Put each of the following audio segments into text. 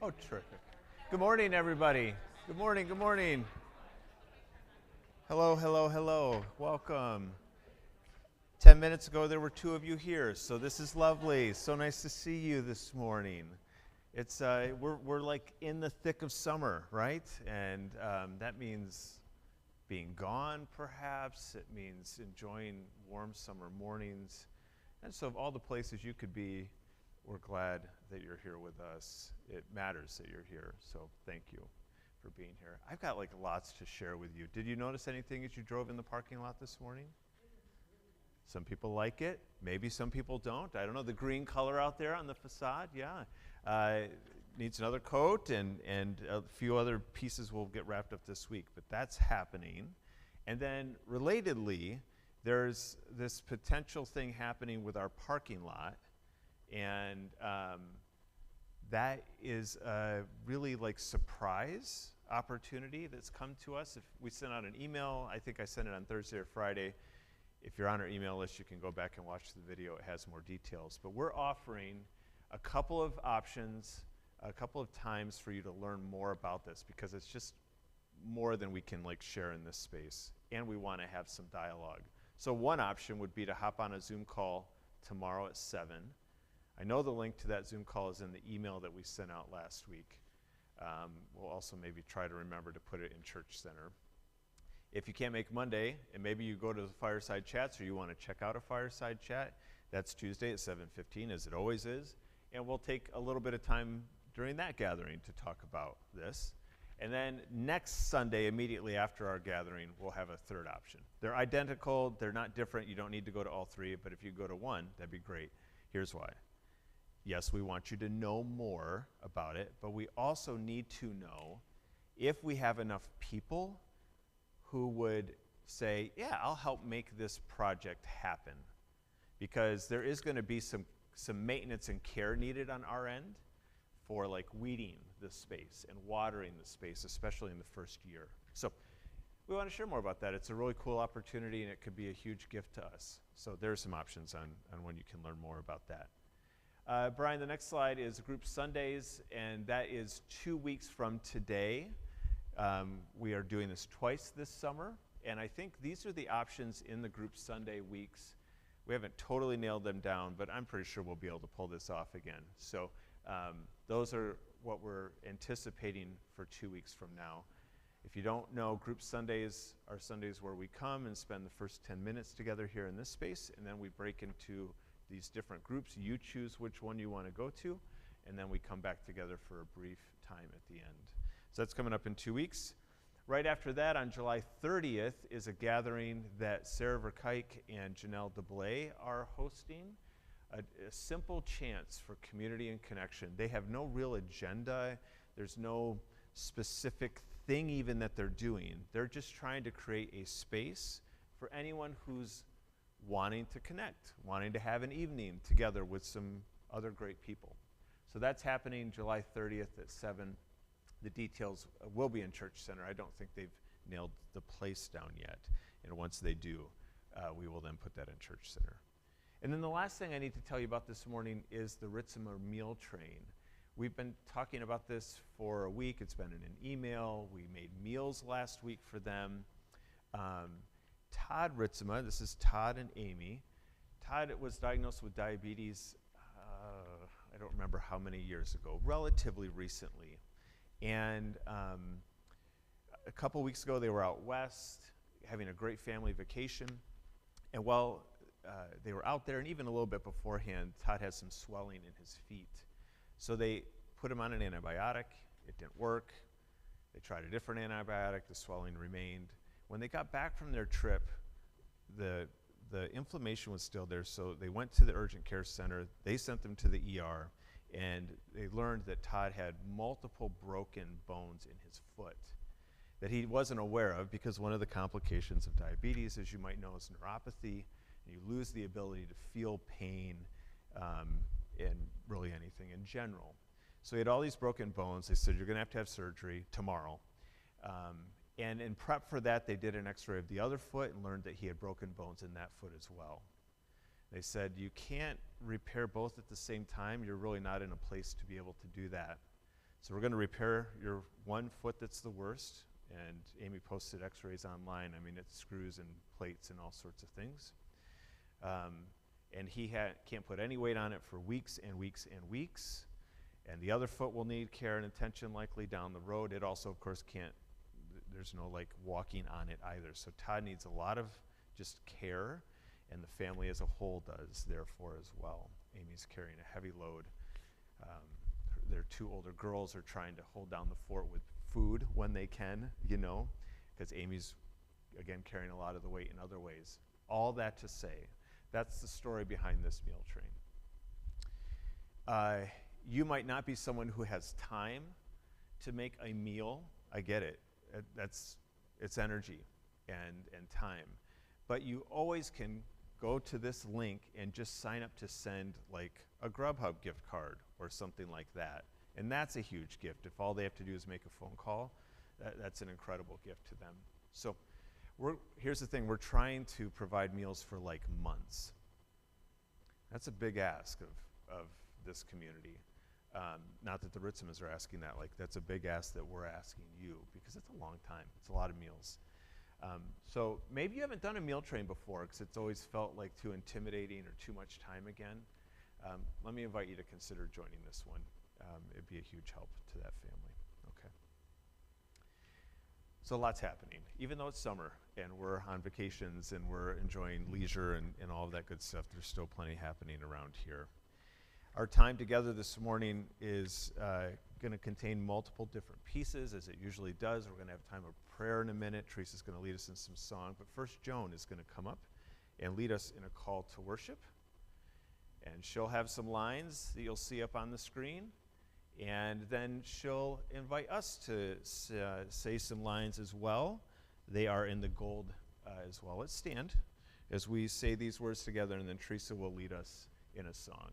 Oh, terrific. Good morning, everybody. Good morning, good morning. Hello, hello, hello. Welcome. 10 minutes ago, there were two of you here, so this is lovely. So nice to see you this morning. It's we're like in the thick of summer, right? And that means being gone, perhaps. It means enjoying warm summer mornings. And so of all the places you could be, we're glad that you're here with us. It matters that you're here, so thank you for being here. I've got like lots to share with you. Did you notice anything as you drove in the parking lot this morning? Some people like it. Maybe some people don't. I don't know. The green color out there on the facade, yeah. Needs another coat, and a few other pieces will get wrapped up this week, but that's happening. And then relatedly, there's this potential thing happening with our parking lot. And that is a really like surprise opportunity that's come to us. If we sent out an email, I think I sent it on Thursday or Friday. If you're on our email list, you can go back and watch the video. It has more details. But we're offering a couple of options, a couple of times for you to learn more about this, because it's just more than we can like share in this space. And we want to have some dialogue. So one option would be to hop on a Zoom call tomorrow at 7. I know the link to that Zoom call is in the email that we sent out last week. We'll also maybe try to remember to put it in Church Center. If you can't make Monday, and maybe you go to the Fireside Chats or you want to check out a Fireside Chat, that's Tuesday at 7:15, as it always is. And we'll take a little bit of time during that gathering to talk about this. And then next Sunday, immediately after our gathering, we'll have a third option. They're identical. They're not different. You don't need to go to all three. But if you go to one, that'd be great. Here's why. Yes, we want you to know more about it, but we also need to know if we have enough people who would say, yeah, I'll help make this project happen. Because there is going to be some maintenance and care needed on our end for like weeding the space and watering the space, especially in the first year. So we want to share more about that. It's a really cool opportunity, and it could be a huge gift to us. So there's some options on when you can learn more about that. Brian, the next slide is Group Sundays, and that is 2 weeks from today. We are doing this twice this summer, and I think these are the options in the Group Sunday weeks. We haven't totally nailed them down, but I'm pretty sure we'll be able to pull this off again. So those are what we're anticipating for 2 weeks from now. If you don't know, Group Sundays are Sundays where we come and spend the first 10 minutes together here in this space, and then we break into these different groups. You choose which one you want to go to, and then we come back together for a brief time at the end. So that's coming up in 2 weeks. Right after that, on July 30th, is a gathering that Sarah Verkijk and Janelle DeBlay are hosting. A simple chance for community and connection. They have no real agenda. There's no specific thing even that they're doing. They're just trying to create a space for anyone who's wanting to connect, wanting to have an evening together with some other great people. So that's happening July 30th at 7. The details will be in Church Center. I don't think they've nailed the place down yet. And once they do, we will then put that in Church Center. And then the last thing I need to tell you about this morning is the Ritzimer meal train. We've been talking about this for a week. It's been in an email. We made meals last week for them. Todd Ritzimer, this is Todd and Amy. Todd was diagnosed with diabetes, I don't remember how many years ago, relatively recently. And a couple weeks ago, they were out west having a great family vacation. And while they were out there, and even a little bit beforehand, Todd had some swelling in his feet. So they put him on an antibiotic. It didn't work. They tried a different antibiotic. The swelling remained. When they got back from their trip, the inflammation was still there, so they went to the urgent care center. They sent them to the ER, and they learned that Todd had multiple broken bones in his foot that he wasn't aware of, because one of the complications of diabetes, as you might know, is neuropathy, and you lose the ability to feel pain in really anything in general. So he had all these broken bones. They said, you're going to have surgery tomorrow. And in prep for that, they did an x-ray of the other foot and learned that he had broken bones in that foot as well. They said, you can't repair both at the same time. You're really not in a place to be able to do that. So we're going to repair your one foot that's the worst, and Amy posted x-rays online. I mean, it's screws and plates and all sorts of things. And he can't put any weight on it for weeks and weeks and weeks. And the other foot will need care and attention likely down the road. It also, of course, there's no like walking on it either. So Todd needs a lot of just care, and the family as a whole does, therefore, as well. Amy's carrying a heavy load. Their two older girls are trying to hold down the fort with food when they can, because Amy's, again, carrying a lot of the weight in other ways. All that to say, that's the story behind this meal train. You might not be someone who has time to make a meal. I get it. It's energy and time. But you always can go to this link and just sign up to send like a Grubhub gift card or something like that. And that's a huge gift. If all they have to do is make a phone call, that's an incredible gift to them. So here's the thing. We're trying to provide meals for like months. That's a big ask of this community. Not that the Ritzimas are asking that. Like, that's a big ask that we're asking you, because it's a long time. It's a lot of meals. So maybe you haven't done a meal train before because it's always felt like too intimidating or too much time again. Let me invite you to consider joining this one. It'd be a huge help to that family. Okay. So lots happening. Even though it's summer and we're on vacations and we're enjoying leisure and all of that good stuff, there's still plenty happening around here. Our time together this morning is going to contain multiple different pieces, as it usually does. We're going to have time of prayer in a minute. Teresa's going to lead us in some song. But first, Joan is going to come up and lead us in a call to worship. And she'll have some lines that you'll see up on the screen. And then she'll invite us to say some lines as well. They are in the gold as well. Let's stand as we say these words together, and then Teresa will lead us in a song.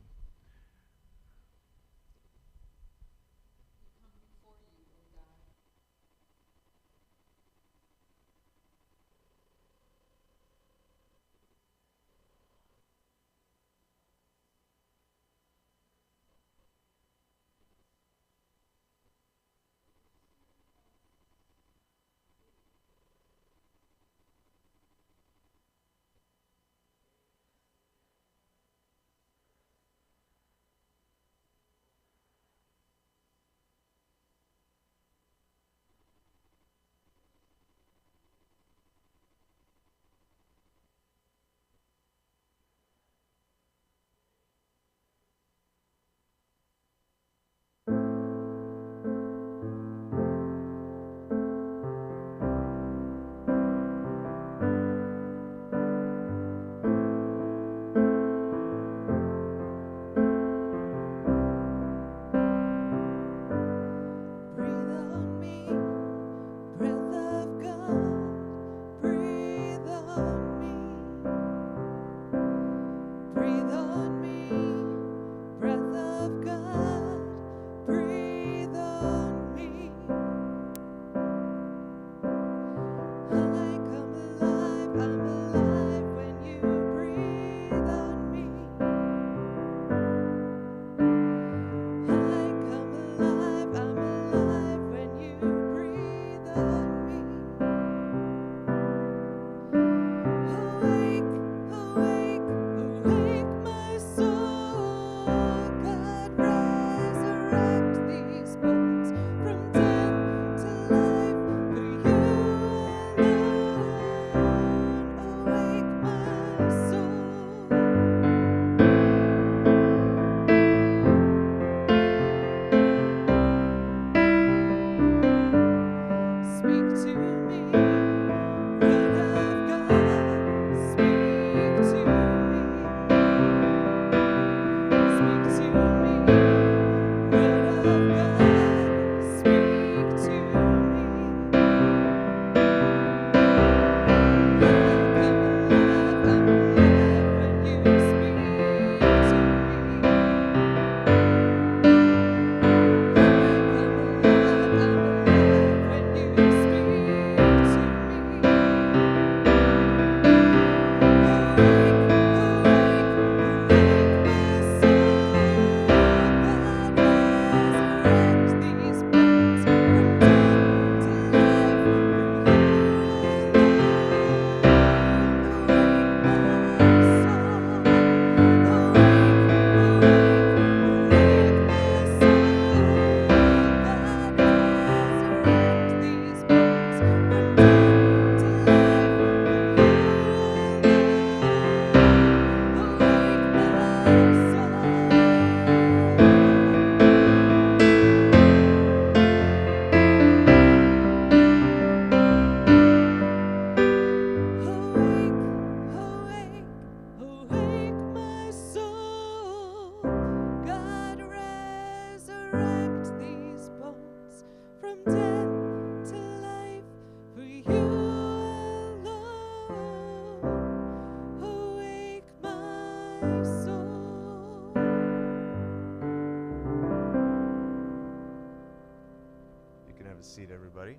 everybody.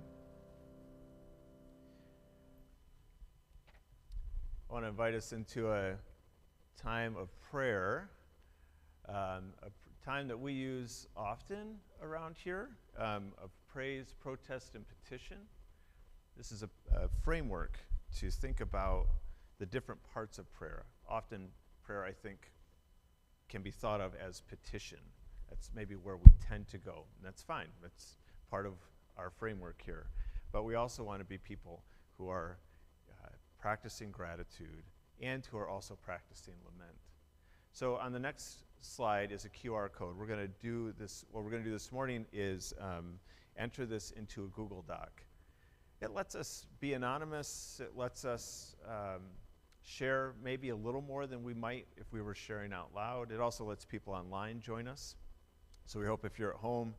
I want to invite us into a time of prayer, a time that we use often around here, of praise, protest, and petition. This is a framework to think about the different parts of prayer. Often prayer, I think, can be thought of as petition. That's maybe where we tend to go, and that's fine. That's part of our framework here. But we also want to be people who are practicing gratitude and who are also practicing lament. So on the next slide is a QR code. We're going to do this. What we're going to do this morning is enter this into a Google Doc. It lets us be anonymous. It lets us share maybe a little more than we might if we were sharing out loud. It also lets people online join us. So we hope if you're at home,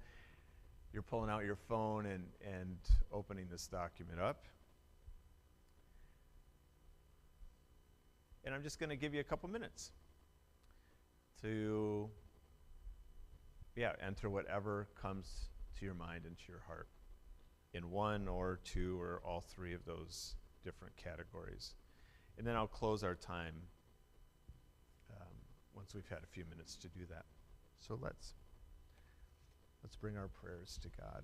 you're pulling out your phone and opening this document up. And I'm just going to give you a couple minutes to, enter whatever comes to your mind and to your heart in one or two or all three of those different categories. And then I'll close our time once we've had a few minutes to do that. So let's bring our prayers to God.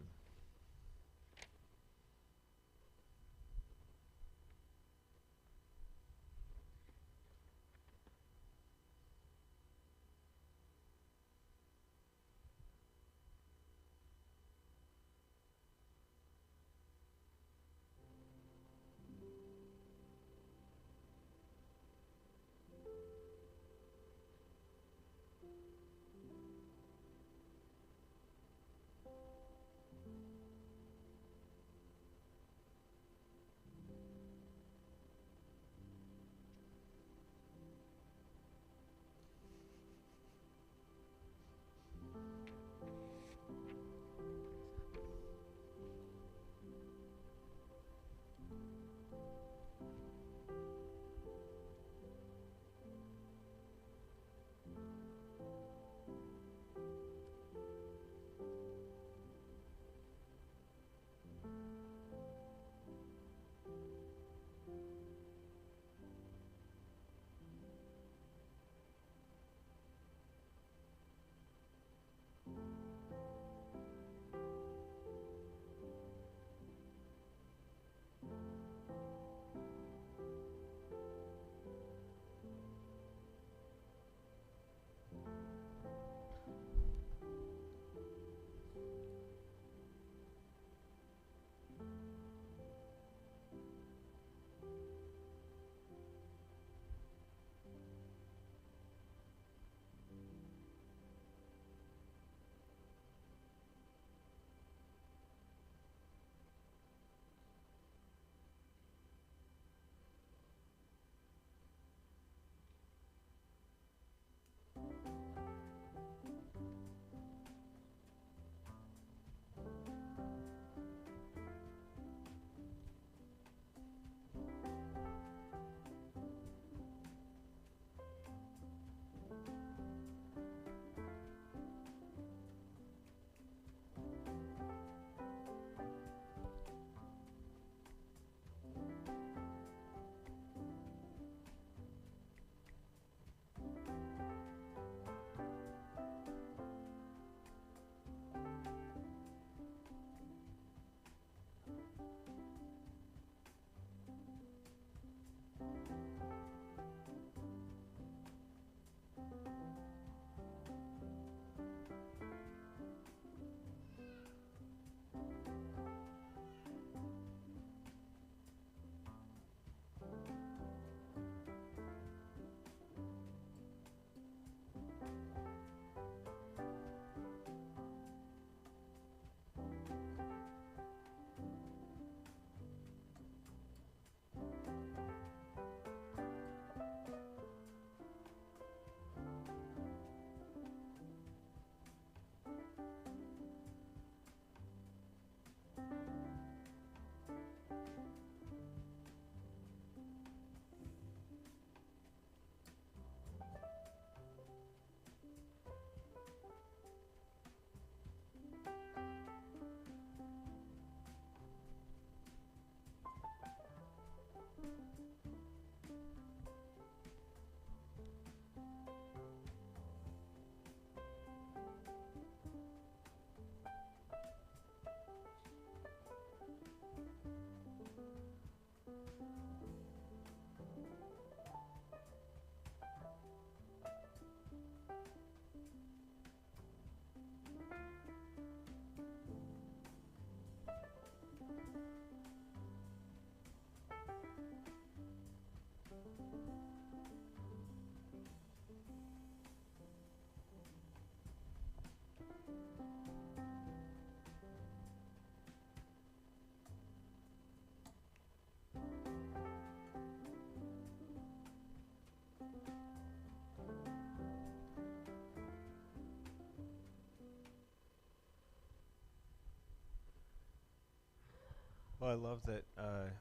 Well, I love that.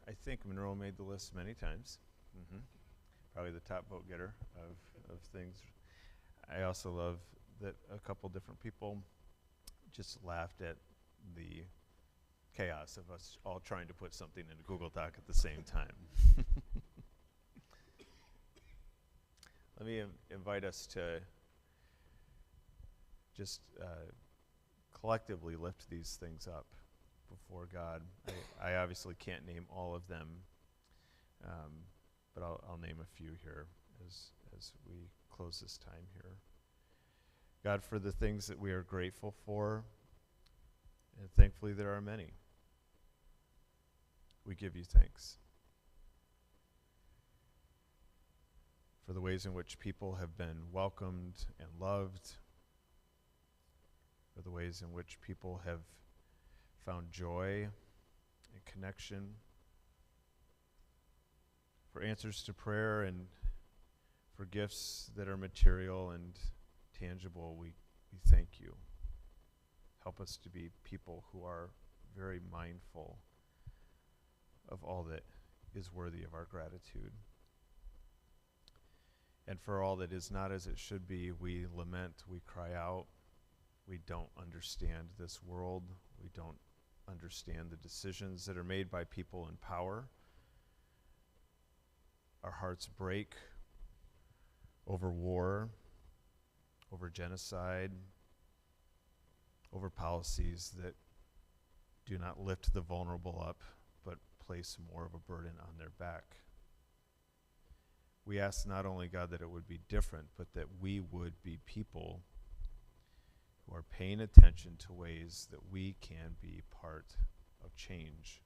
I think Monroe made the list many times. Probably the top vote getter of things. I also love that a couple different people just laughed at the chaos of us all trying to put something in a Google Doc at the same time. Let me invite us to just collectively lift these things up before God. I obviously can't name all of them, but I'll name a few here as we close this time here. God, for the things that we are grateful for, and thankfully there are many, we give you thanks. For the ways in which people have been welcomed and loved, for the ways in which people have found joy and connection, for answers to prayer, and for gifts that are material and tangible, we thank you. Help us to be people who are very mindful of all that is worthy of our gratitude. And for all that is not as it should be, we lament, we cry out. We don't understand this world. We don't understand the decisions that are made by people in power. Our hearts break over war, over genocide, over policies that do not lift the vulnerable up, but place more of a burden on their back. We ask not only, God, that it would be different, but that we would be people who are paying attention to ways that we can be part of change,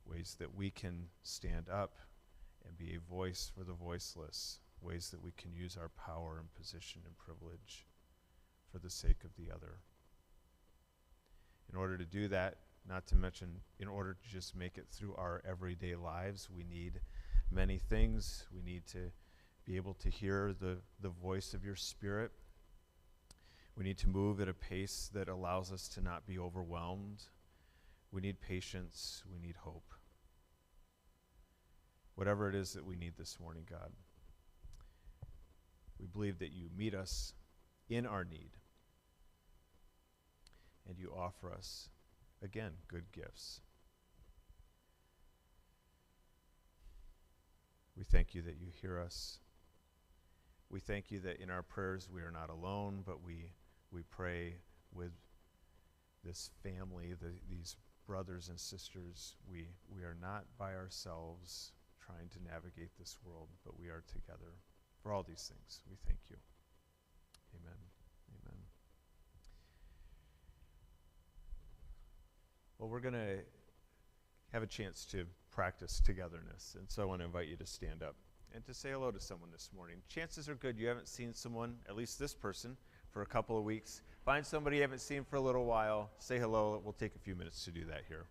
ways that we can stand up and be a voice for the voiceless, ways that we can use our power and position and privilege for the sake of the other. In order to do that, not to mention, in order to just make it through our everyday lives, we need many things. We need to be able to hear the voice of your Spirit. We need to move at a pace that allows us to not be overwhelmed. We need patience. We need hope. Whatever it is that we need this morning, God, we believe that you meet us in our need, and you offer us, again, good gifts. We thank you that you hear us. We thank you that in our prayers we are not alone, but we pray with this family, these brothers and sisters. We are not by ourselves trying to navigate this world, but we are together. For all these things, we thank you. Amen. Amen. Well, we're going to have a chance to practice togetherness, and so I want to invite you to stand up and to say hello to someone this morning. Chances are good you haven't seen someone, at least this person, for a couple of weeks. Find somebody you haven't seen for a little while, say hello. We'll take a few minutes to do that here.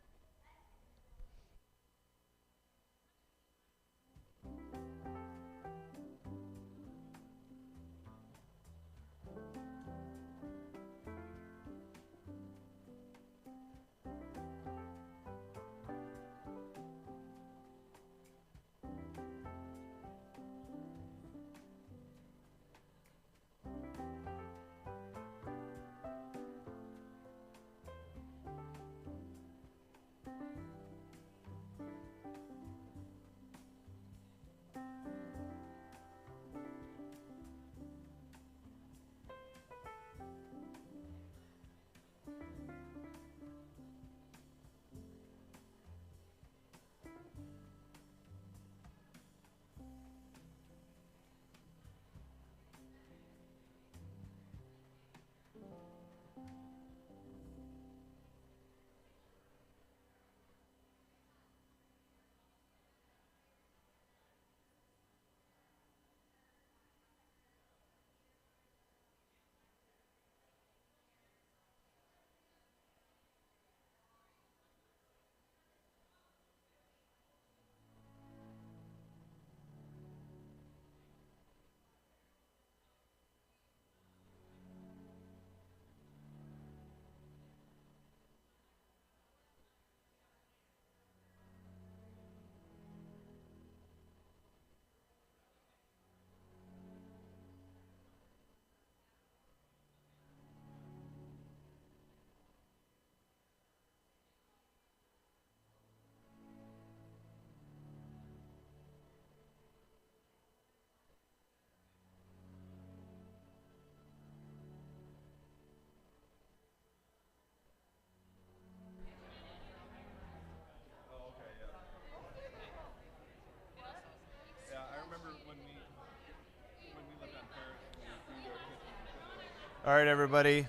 All right, everybody.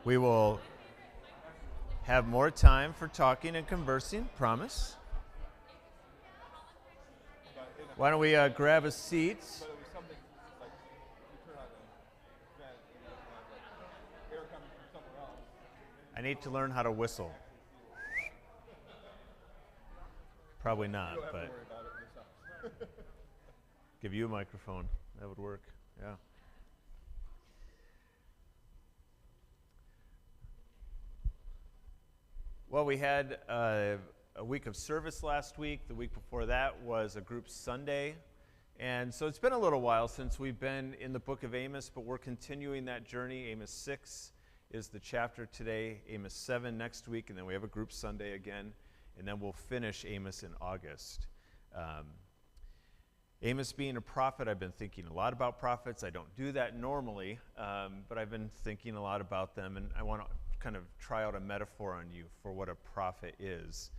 We will have more time for talking and conversing, promise. Why don't we grab a seat? I need to learn how to whistle. Probably not, but give you a microphone. That would work. Yeah. Well, we had a week of service last week. The week before that was a group Sunday. And so it's been a little while since we've been in the book of Amos, but we're continuing that journey. Amos 6 is the chapter today, Amos 7 next week, and then we have a group Sunday again, and then we'll finish Amos in August. Amos being a prophet, I've been thinking a lot about prophets. I don't do that normally, but I've been thinking a lot about them, and I want to kind of try out a metaphor on you for what a prophet is.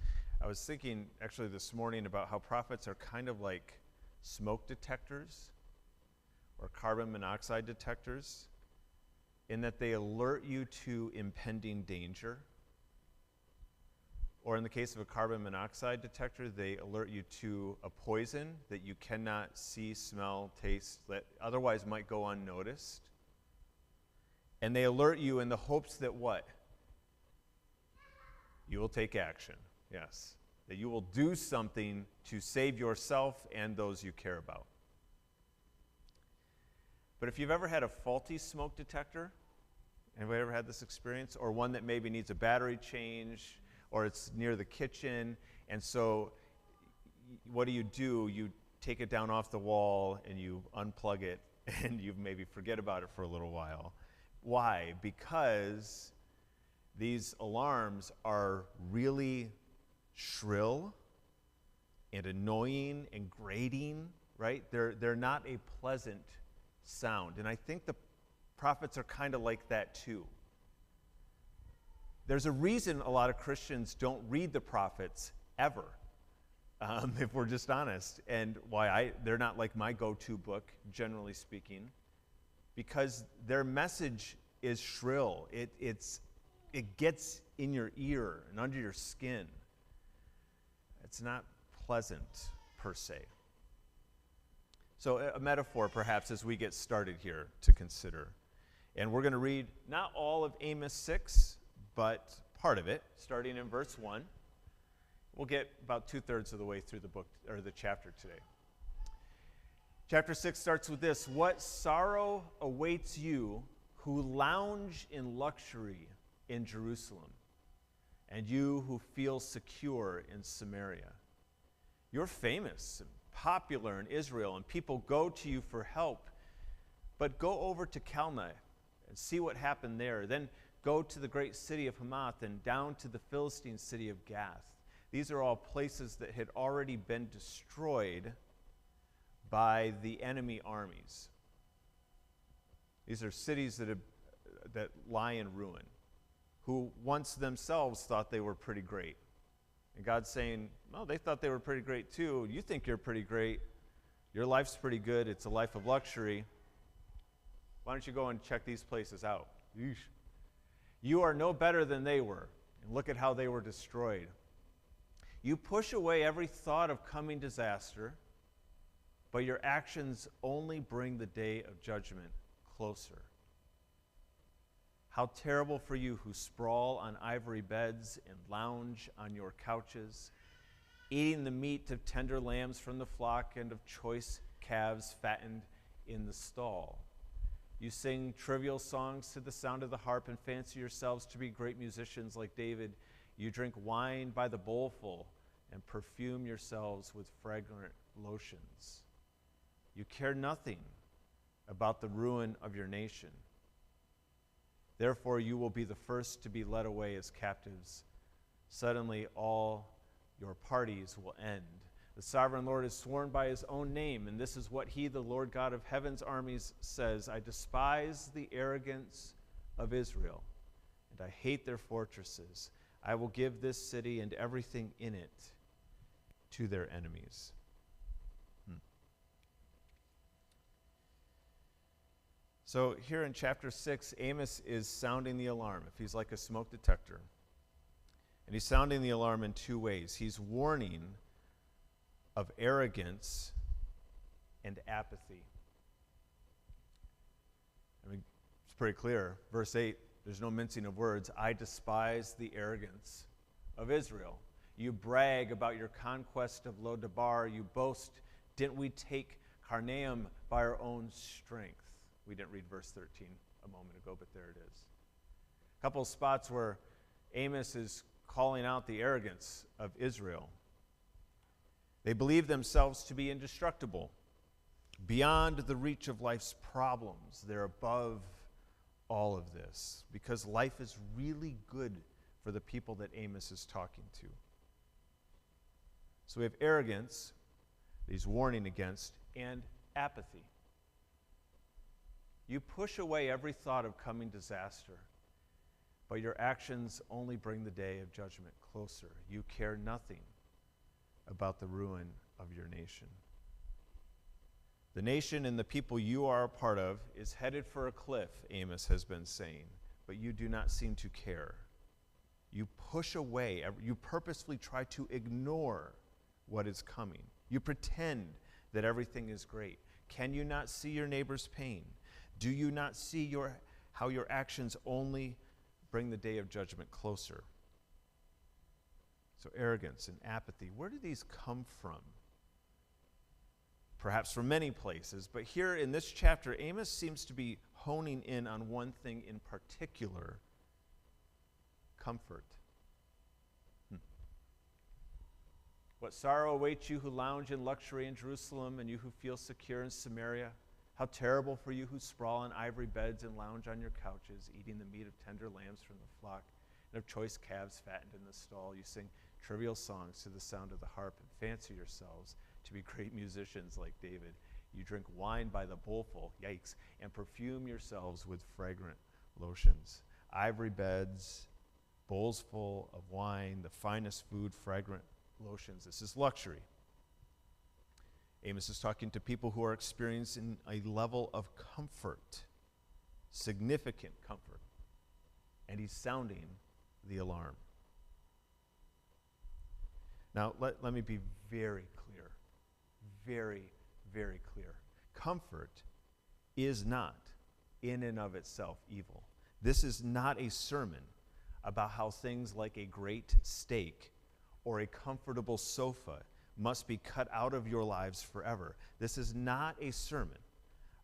I was thinking actually this morning about how prophets are kind of like smoke detectors or carbon monoxide detectors, in that they alert you to impending danger. Or in the case of a carbon monoxide detector, they alert you to a poison that you cannot see, smell, taste, that otherwise might go unnoticed. And they alert you in the hopes that what? You will take action, yes. That you will do something to save yourself and those you care about. But if you've ever had a faulty smoke detector, anybody ever had this experience? Or one that maybe needs a battery change, or it's near the kitchen, and so what do? You take it down off the wall and you unplug it, and you maybe forget about it for a little while. Why? Because these alarms are really shrill and annoying and grating, right? They're not a pleasant sound, and I think the prophets are kind of like that too. There's a reason a lot of Christians don't read the prophets ever, if we're just honest, and why they're not like my go-to book, generally speaking, because their message is shrill. It gets in your ear and under your skin. It's not pleasant per se. So a metaphor perhaps as we get started here to consider. And we're going to read not all of Amos 6, but part of it, starting in verse 1. We'll get about 2/3 of the way through the book, or the chapter today. Chapter 6 starts with this: "What sorrow awaits you who lounge in luxury in Jerusalem, and you who feel secure in Samaria. You're famous and popular in Israel, and people go to you for help. But go over to Calneh and see what happened there. Then go to the great city of Hamath and down to the Philistine city of Gath." These are all places that had already been destroyed by the enemy armies. These are cities that lie in ruin, who once themselves thought they were pretty great. And God's saying, well, they thought they were pretty great too. You think you're pretty great. Your life's pretty good. It's a life of luxury. Why don't you go and check these places out? Yeesh. You are no better than they were, and look at how they were destroyed. You push away every thought of coming disaster, but your actions only bring the day of judgment closer. How terrible for you who sprawl on ivory beds and lounge on your couches, eating the meat of tender lambs from the flock and of choice calves fattened in the stall. You sing trivial songs to the sound of the harp and fancy yourselves to be great musicians like David. You drink wine by the bowlful and perfume yourselves with fragrant lotions. You care nothing about the ruin of your nation. Therefore, you will be the first to be led away as captives. Suddenly, all your parties will end. The sovereign Lord has sworn by his own name, and this is what he, the Lord God of heaven's armies, says: I despise the arrogance of Israel, and I hate their fortresses. I will give this city and everything in it to their enemies. So here in chapter 6, Amos is sounding the alarm. If he's like a smoke detector. And he's sounding the alarm in two ways. He's warning of arrogance and apathy. I mean, it's pretty clear. Verse 8, there's no mincing of words. I despise the arrogance of Israel. You brag about your conquest of Lo-debar. You boast, didn't we take Carnaim by our own strength? We didn't read verse 13 a moment ago, but there it is. A couple of spots where Amos is calling out the arrogance of Israel. They believe themselves to be indestructible, beyond the reach of life's problems. They're above all of this because life is really good for the people that Amos is talking to. So we have arrogance that he's warning against, and apathy. You push away every thought of coming disaster, but your actions only bring the day of judgment closer. You care nothing about the ruin of your nation. The nation and the people you are a part of is headed for a cliff, Amos has been saying, but you do not seem to care. You push away, you purposefully try to ignore what is coming. You pretend that everything is great. Can you not see your neighbor's pain? Do you not see how your actions only bring the day of judgment closer? So arrogance and apathy, where do these come from? Perhaps from many places, but here in this chapter, Amos seems to be honing in on one thing in particular: comfort. What sorrow awaits you who lounge in luxury in Jerusalem, and you who feel secure in Samaria? How terrible for you who sprawl on ivory beds and lounge on your couches, eating the meat of tender lambs from the flock and of choice calves fattened in the stall. You sing trivial songs to the sound of the harp and fancy yourselves to be great musicians like David. You drink wine by the bowlful, yikes, and perfume yourselves with fragrant lotions. Ivory beds, bowls full of wine, the finest food, fragrant lotions. This is luxury. Amos is talking to people who are experiencing a level of comfort, significant comfort, and he's sounding the alarm. Now, let me be very clear, very, very clear. Comfort is not, in and of itself, evil. This is not a sermon about how things like a great steak or a comfortable sofa must be cut out of your lives forever. This is not a sermon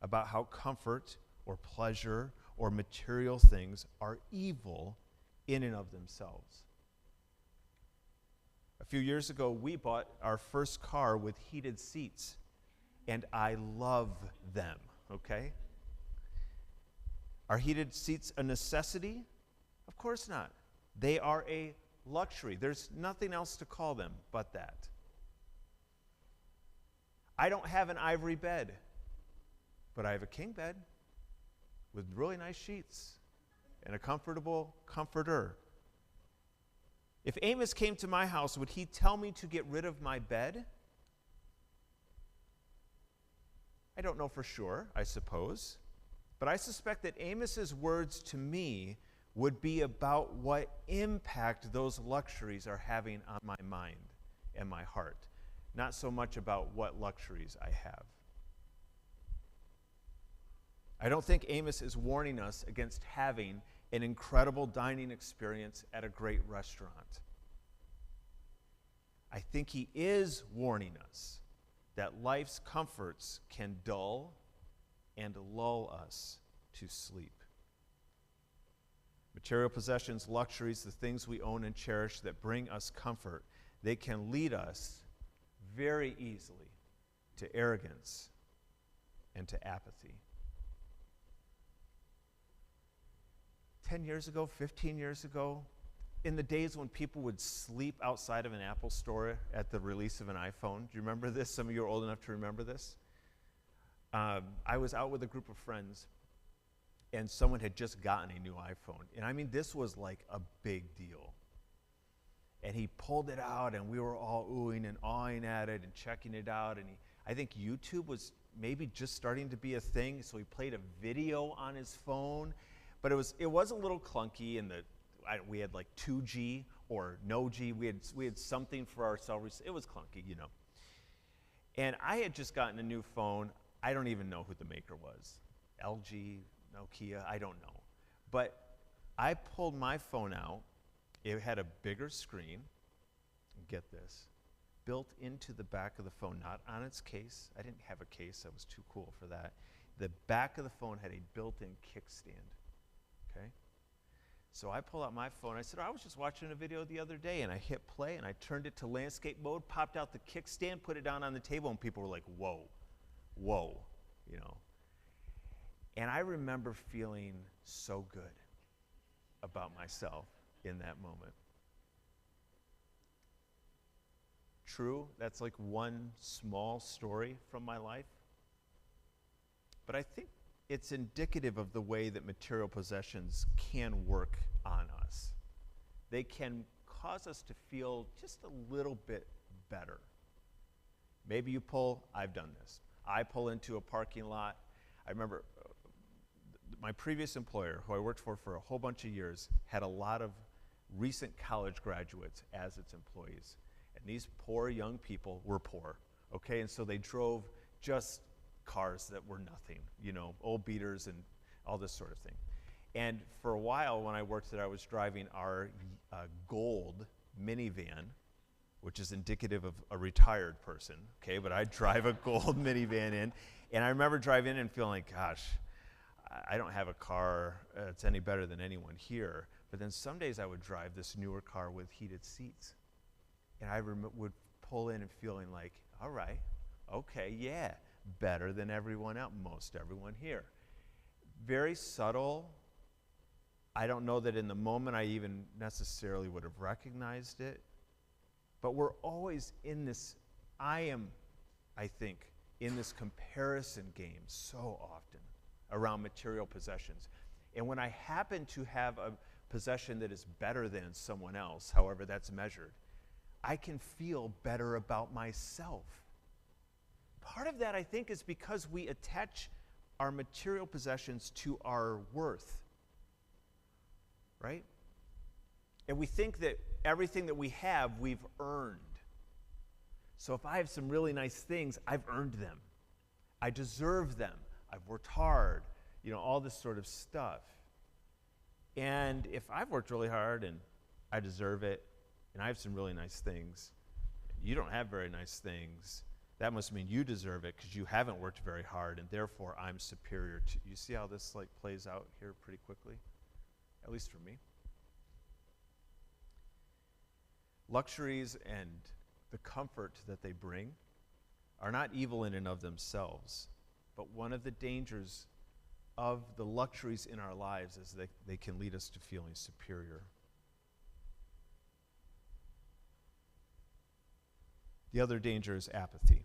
about how comfort or pleasure or material things are evil in and of themselves. A few years ago, we bought our first car with heated seats, and I love them, okay? Are heated seats a necessity? Of course not. They are a luxury. There's nothing else to call them but that. I don't have an ivory bed, but I have a king bed with really nice sheets and a comfortable comforter. If Amos came to my house, would he tell me to get rid of my bed? I don't know for sure, I suppose. But I suspect that Amos's words to me would be about what impact those luxuries are having on my mind and my heart, not so much about what luxuries I have. I don't think Amos is warning us against having an incredible dining experience at a great restaurant. I think he is warning us that life's comforts can dull and lull us to sleep. Material possessions, luxuries, the things we own and cherish that bring us comfort, they can lead us very easily to arrogance and to apathy. 10 years ago, 15 years ago, in the days when people would sleep outside of an Apple store at the release of an iPhone, do you remember this? Some of you are old enough to remember this. I was out with a group of friends, and someone had just gotten a new iPhone. And I mean, this was like a big deal. And he pulled it out, and we were all oohing and awing at it and checking it out. And I think YouTube was maybe just starting to be a thing. So he played a video on his phone, but it was a little clunky, and we had like 2G or no G. We had something for our cell. It was clunky, you know. And I had just gotten a new phone. I don't even know who the maker was. LG, Nokia, I don't know. But I pulled my phone out. It had a bigger screen. Get this. Built into the back of the phone, not on its case. I didn't have a case. I was too cool for that. The back of the phone had a built-in kickstand. Okay? So I pulled out my phone. I said, I was just watching a video the other day, and I hit play, and I turned it to landscape mode, popped out the kickstand, put it down on the table, and people were like, whoa, whoa, you know. And I remember feeling so good about myself in that moment. True, that's like one small story from my life. But I think it's indicative of the way that material possessions can work on us. They can cause us to feel just a little bit better. Maybe I've done this. I pull into a parking lot. I remember my previous employer, who I worked for a whole bunch of years, had a lot of recent college graduates as its employees. And these poor young people were poor, okay? And so they drove just cars that were nothing, you know, old beaters and all this sort of thing. And for a while when I worked there, I was driving our gold minivan, which is indicative of a retired person, okay? But I drive a gold minivan in, and I remember driving in and feeling like, gosh, I don't have a car that's any better than anyone here. But then some days I would drive this newer car with heated seats. And I would pull in and feeling like, all right, okay, yeah, better than everyone else, most everyone here. Very subtle. I don't know that in the moment I even necessarily would have recognized it. But we're always in this, I think, in this comparison game so often around material possessions. And when I happen to have a possession that is better than someone else, however that's measured, I can feel better about myself. Part of that, I think, is because we attach our material possessions to our worth, right? And we think that everything that we have, we've earned. So if I have some really nice things, I've earned them. I deserve them. I've worked hard, you know, all this sort of stuff. And if I've worked really hard and I deserve it, and I have some really nice things, you don't have very nice things, that must mean you deserve it because you haven't worked very hard, and therefore I'm superior to you. See how this like plays out here pretty quickly? At least for me. Luxuries and the comfort that they bring are not evil in and of themselves, but one of the dangers of the luxuries in our lives is that they can lead us to feeling superior. The other danger is apathy.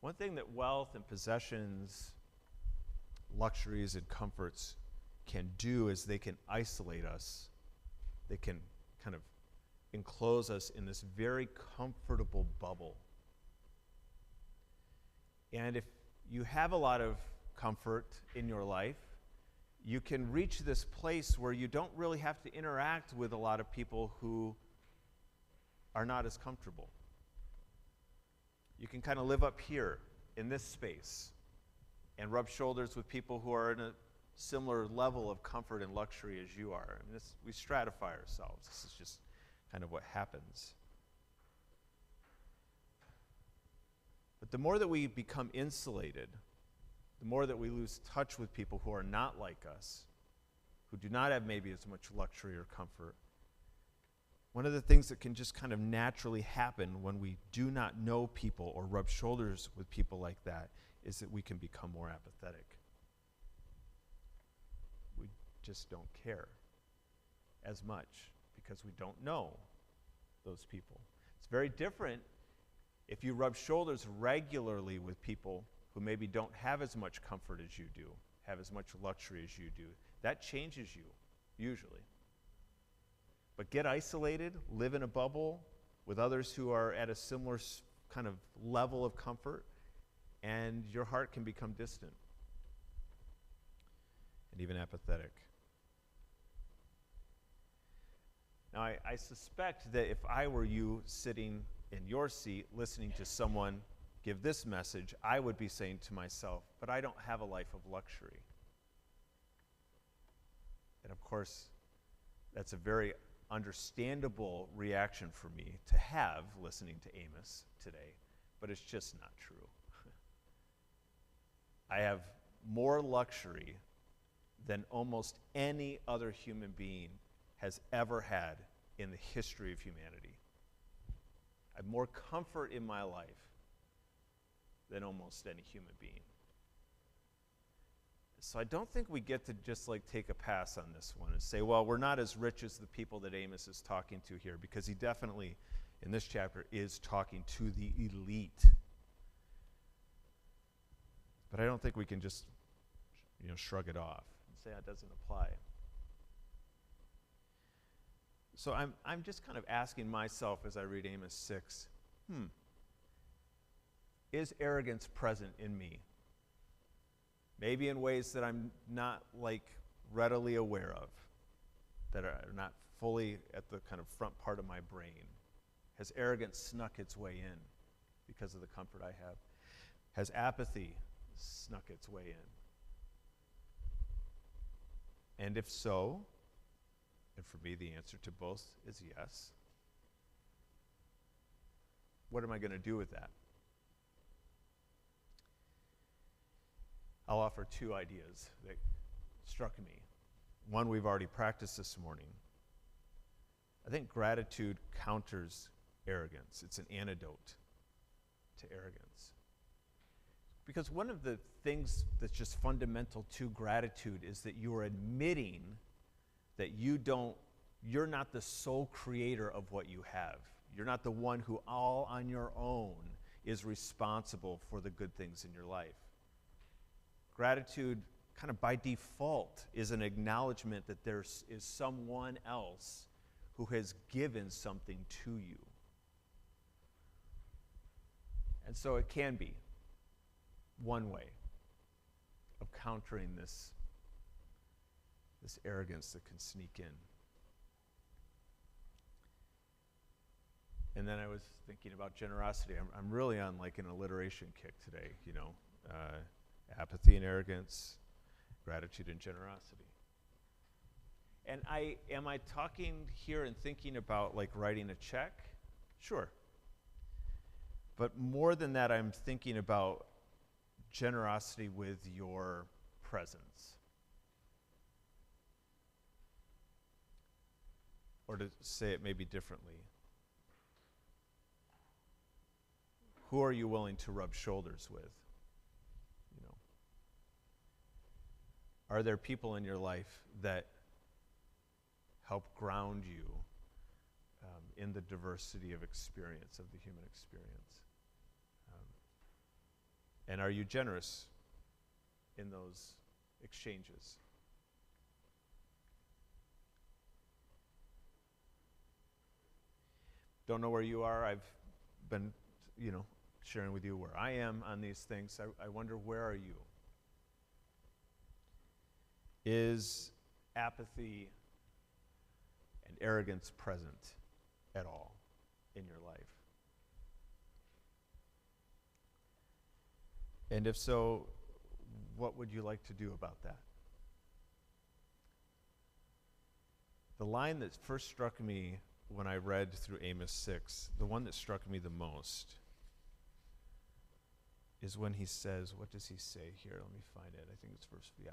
One thing that wealth and possessions, luxuries and comforts can do is they can isolate us. They can kind of enclose us in this very comfortable bubble. And if you have a lot of comfort in your life, you can reach this place where you don't really have to interact with a lot of people who are not as comfortable. You can kind of live up here in this space and rub shoulders with people who are in a similar level of comfort and luxury as you are. I mean, we stratify ourselves. This is just kind of what happens. But the more that we become insulated, the more that we lose touch with people who are not like us, who do not have maybe as much luxury or comfort. One of the things that can just kind of naturally happen when we do not know people or rub shoulders with people like that is that we can become more apathetic. We just don't care as much because we don't know those people. It's very different if you rub shoulders regularly with people who maybe don't have as much comfort as you do, have as much luxury as you do. That changes you, usually. But get isolated, live in a bubble with others who are at a similar kind of level of comfort, and your heart can become distant and even apathetic. Now, I suspect that if I were you sitting in your seat listening to someone give this message, I would be saying to myself, but I don't have a life of luxury. And of course, that's a very understandable reaction for me to have listening to Amos today, but it's just not true. I have more luxury than almost any other human being has ever had in the history of humanity. I have more comfort in my life than almost any human being. So I don't think we get to just like take a pass on this one and say, well, we're not as rich as the people that Amos is talking to here, because he definitely, in this chapter, is talking to the elite. But I don't think we can just, shrug it off and say that doesn't apply. So I'm just kind of asking myself as I read Amos 6, is arrogance present in me? Maybe in ways that I'm not readily aware of, that are not fully at the kind of front part of my brain. Has arrogance snuck its way in because of the comfort I have? Has apathy snuck its way in? And if so, and for me the answer to both is yes, what am I going to do with that? I'll offer two ideas that struck me. One we've already practiced this morning. I think gratitude counters arrogance. It's an antidote to arrogance. Because one of the things that's just fundamental to gratitude is that you are admitting that you're not the sole creator of what you have. You're not the one who all on your own is responsible for the good things in your life. Gratitude, kind of by default, is an acknowledgement that there is someone else who has given something to you. And so it can be one way of countering this arrogance that can sneak in. And then I was thinking about generosity. I'm really on an alliteration kick today, apathy and arrogance, gratitude and generosity. And am I talking here and thinking about writing a check? Sure. But more than that, I'm thinking about generosity with your presence. Or to say it maybe differently, who are you willing to rub shoulders with? Are there people in your life that help ground you in the diversity of experience, of the human experience? And are you generous in those exchanges? Don't know where you are. I've been, sharing with you where I am on these things. I wonder, where are you? Is apathy and arrogance present at all in your life? And if so, what would you like to do about that? The line that first struck me when I read through Amos 6, the one that struck me the most, is when he says, what does he say here? Let me find it. I think it's verse, yeah.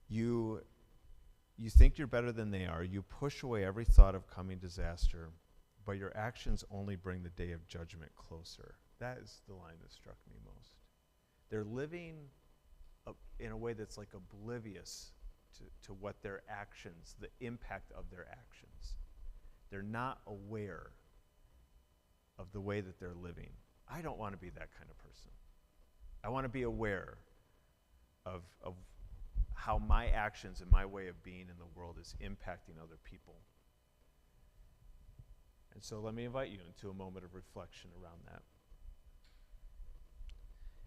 You think you're better than they are. You push away every thought of coming disaster, but your actions only bring the day of judgment closer. That is the line that struck me most. They're living in a way that's oblivious to what their actions, the impact of their actions. They're not aware of the way that they're living. I don't want to be that kind of person. I want to be aware of how my actions and my way of being in the world is impacting other people. And so let me invite you into a moment of reflection around that.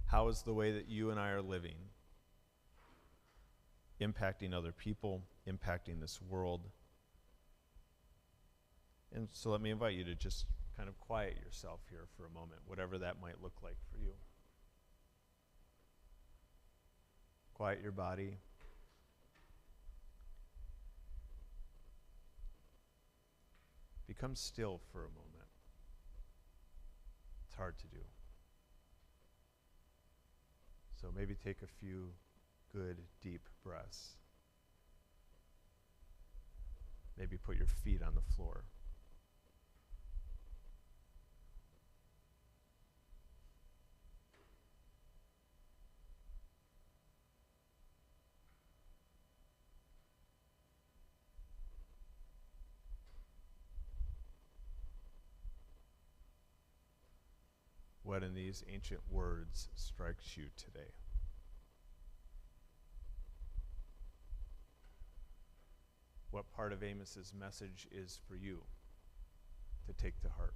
How is the way that you and I are living impacting other people, impacting this world? And so let me invite you to just kind of quiet yourself here for a moment, whatever that might look like for you. Quiet your body. Become still for a moment. It's hard to do. So maybe take a few good, deep breaths. Maybe put your feet on the floor. What in these ancient words strikes you today? What part of Amos's message is for you to take to heart?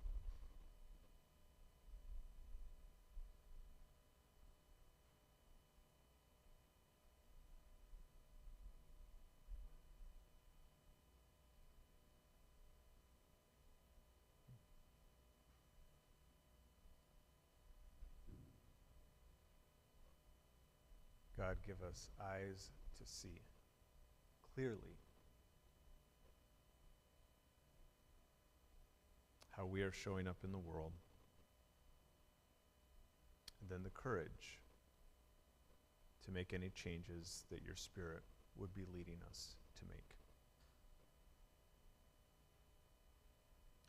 God, give us eyes to see clearly how we are showing up in the world, and then the courage to make any changes that your Spirit would be leading us to make.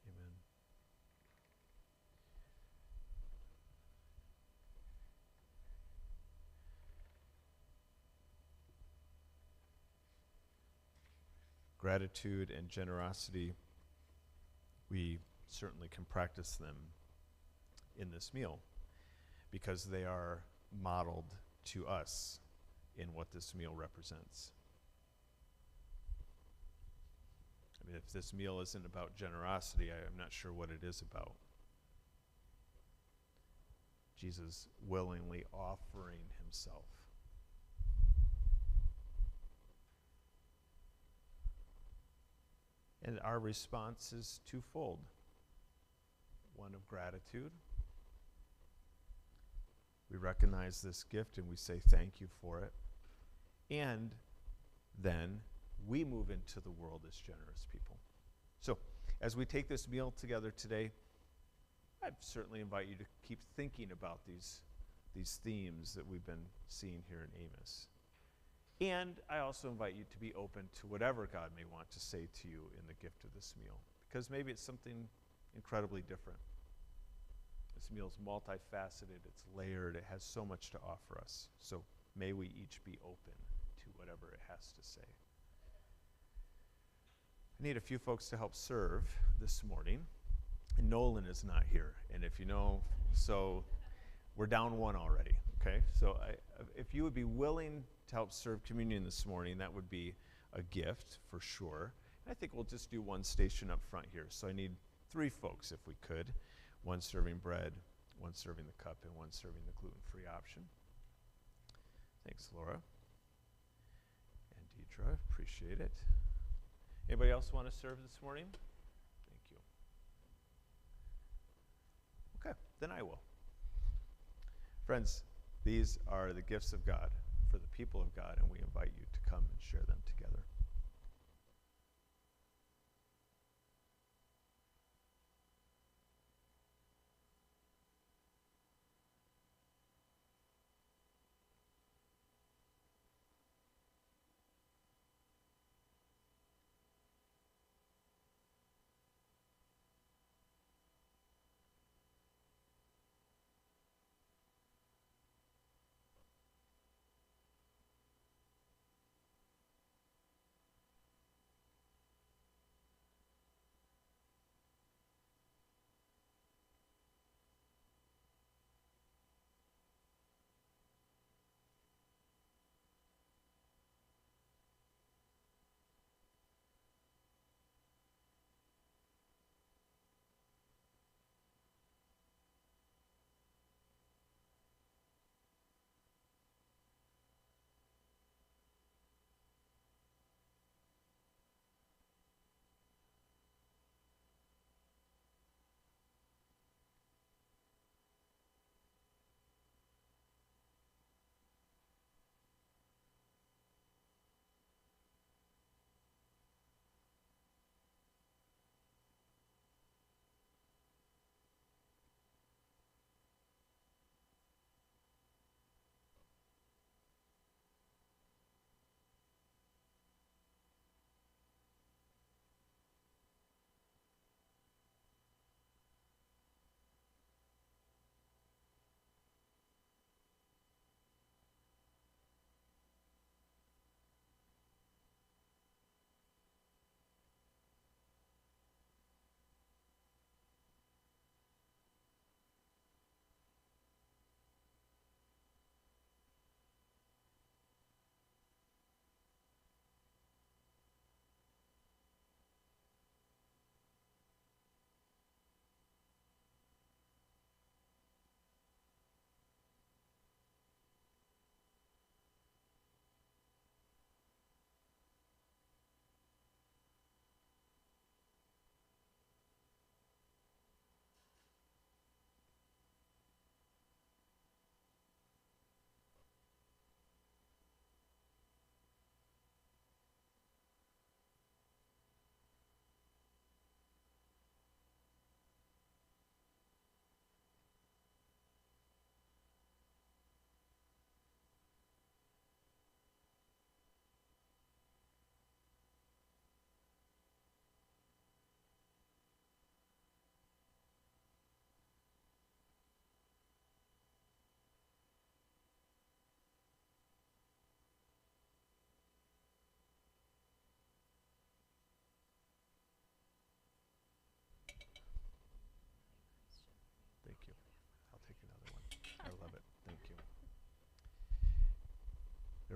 Amen. Gratitude and generosity, we certainly can practice them in this meal because they are modeled to us in what this meal represents. I mean, if this meal isn't about generosity, I'm not sure what it is about. Jesus willingly offering himself. And our response is twofold. One of gratitude. We recognize this gift and we say thank you for it. And then we move into the world as generous people. So, as we take this meal together today, I'd certainly invite you to keep thinking about these themes that we've been seeing here in Amos. And I also invite you to be open to whatever God may want to say to you in the gift of this meal, because maybe it's something incredibly different. This meal is multifaceted, it's layered, it has so much to offer us. So may we each be open to whatever it has to say. I need a few folks to help serve this morning. And Nolan is not here. And if you know, so we're down one already, okay? So if you would be willing to help serve communion this morning, that would be a gift for sure. I think we'll just do one station up front here. So I need 3 folks if we could. One serving bread, one serving the cup, and one serving the gluten-free option. Thanks, Laura. And Deidre, appreciate it. Anybody else want to serve this morning? Thank you. Okay, then I will. Friends, these are the gifts of God for the people of God, and we invite you to come and share them together.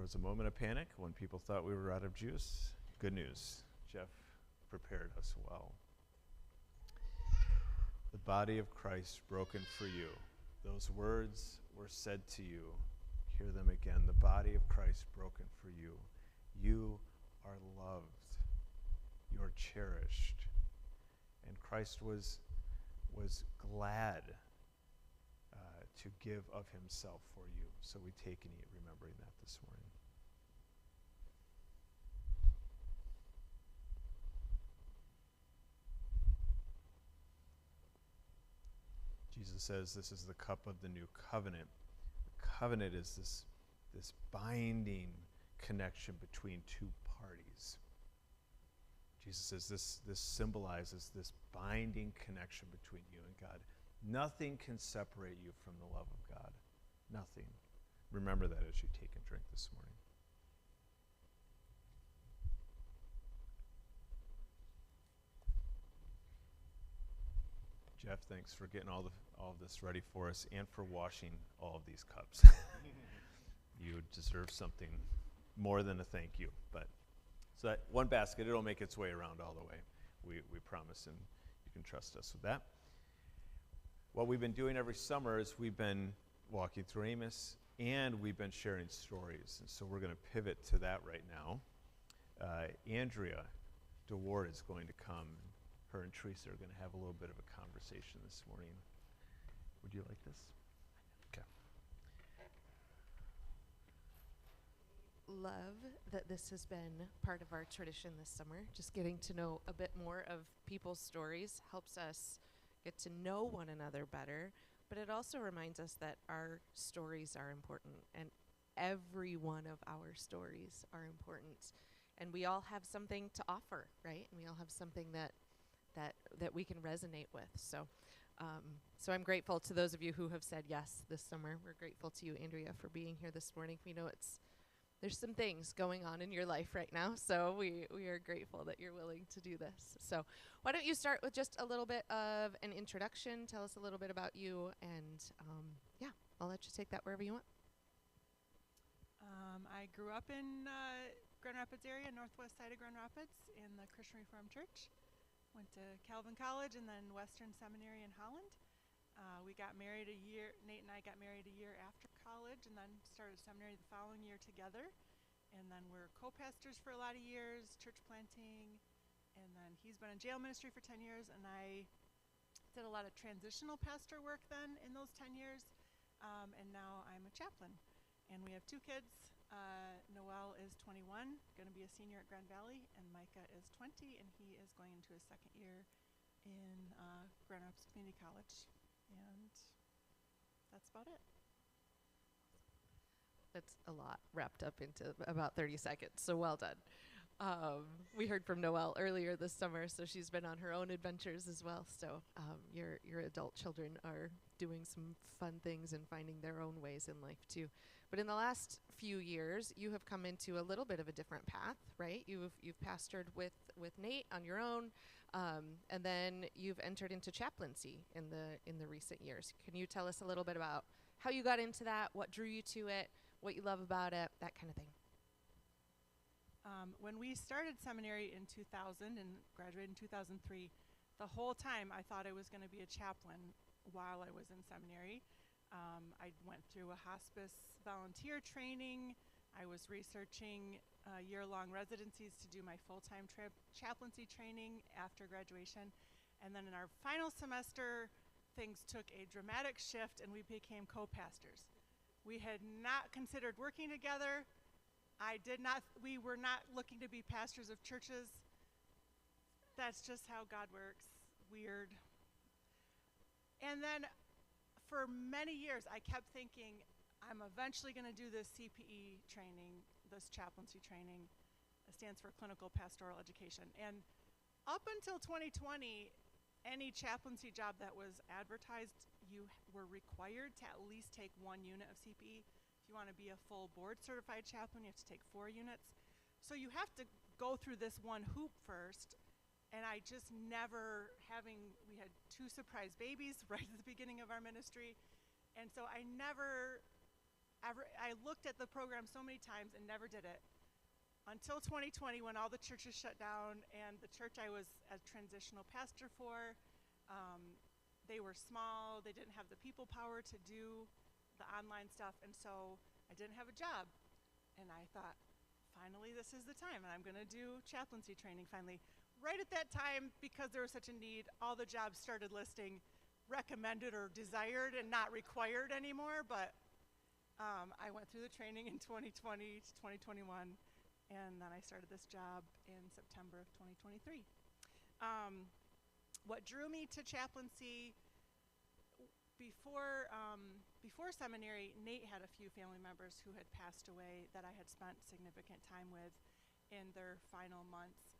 was a moment of panic when people thought we were out of juice. Good news. Jeff prepared us well. The body of Christ broken for you. Those words were said to you. Hear them again. The body of Christ broken for you. You are loved. You are cherished. And Christ was glad to give of himself for you. So we take and eat, remembering that this morning. Jesus says this is the cup of the new covenant. The covenant is this binding connection between two parties. Jesus says this symbolizes this binding connection between you and God. Nothing can separate you from the love of God. Nothing. Remember that as you take and drink this morning. Jeff, thanks for getting all of this ready for us and for washing all of these cups. You deserve something more than a thank you. But so that one basket, it'll make its way around all the way. We promise, and you can trust us with that. What we've been doing every summer is we've been walking through Amos, and we've been sharing stories. And so we're going to pivot to that right now. Andrea DeWard is going to come. Her and Teresa are going to have a little bit of a conversation this morning. Would you like this? Okay. Love that this has been part of our tradition this summer. Just getting to know a bit more of people's stories helps us get to know one another better, but it also reminds us that our stories are important, and every one of our stories are important, and we all have something to offer, right? And we all have something that we can resonate with. So I'm grateful to those of you who have said yes this summer. We're grateful to you, Andrea, for being here this morning. We know there's some things going on in your life right now, so we are grateful that you're willing to do this. So why don't you start with just a little bit of an introduction, tell us a little bit about you, and I'll let you take that wherever you want. I grew up in Grand Rapids area, northwest side of Grand Rapids, in the Christian Reformed Church. Went to Calvin College and then Western Seminary in Holland. We got married Nate and I got married a year after college and then started seminary the following year together. And then we're co-pastors for a lot of years, church planting, and then he's been in jail ministry for 10 years, and I did a lot of transitional pastor work then in those 10 years, and now I'm a chaplain. And we have two kids. Noel is 21, going to be a senior at Grand Valley, and Micah is 20, and he is going into his second year in Grand Rapids Community College. And that's about it. That's a lot wrapped up into about 30 seconds, so well done. We heard from Noelle earlier this summer, so she's been on her own adventures as well. So your adult children are doing some fun things and finding their own ways in life too. But in the last few years, you have come into a little bit of a different path, right? You've pastored with Nate on your own, and then you've entered into chaplaincy in the recent years. Can you tell us a little bit about how you got into that, what drew you to it, what you love about it, that kind of thing? When we started seminary in 2000 and graduated in 2003, the whole time I thought I was going to be a chaplain while I was in seminary. I went through a hospice volunteer training. I was researching year-long residencies to do my full-time chaplaincy training after graduation. And then in our final semester, things took a dramatic shift and we became co-pastors. We had not considered working together. We were not looking to be pastors of churches. That's just how God works. Weird. And then for many years, I kept thinking, I'm eventually going to do this CPE training, this chaplaincy training. It stands for Clinical Pastoral Education. And up until 2020, any chaplaincy job that was advertised, you were required to at least take 1 unit of CPE. If you want to be a full board certified chaplain, you have to take 4 units. So you have to go through this one hoop first. And I just never we had 2 surprise babies right at the beginning of our ministry. And so I never I looked at the program so many times and never did it until 2020 when all the churches shut down, and the church I was a transitional pastor for, they were small, they didn't have the people power to do the online stuff, and so I didn't have a job. And I thought, finally, this is the time, and I'm going to do chaplaincy training finally. Right at that time, because there was such a need, all the jobs started listing recommended or desired and not required anymore, but I went through the training in 2020 to 2021, and then I started this job in September of 2023. What drew me to chaplaincy, before seminary, Nate had a few family members who had passed away that I had spent significant time with in their final months.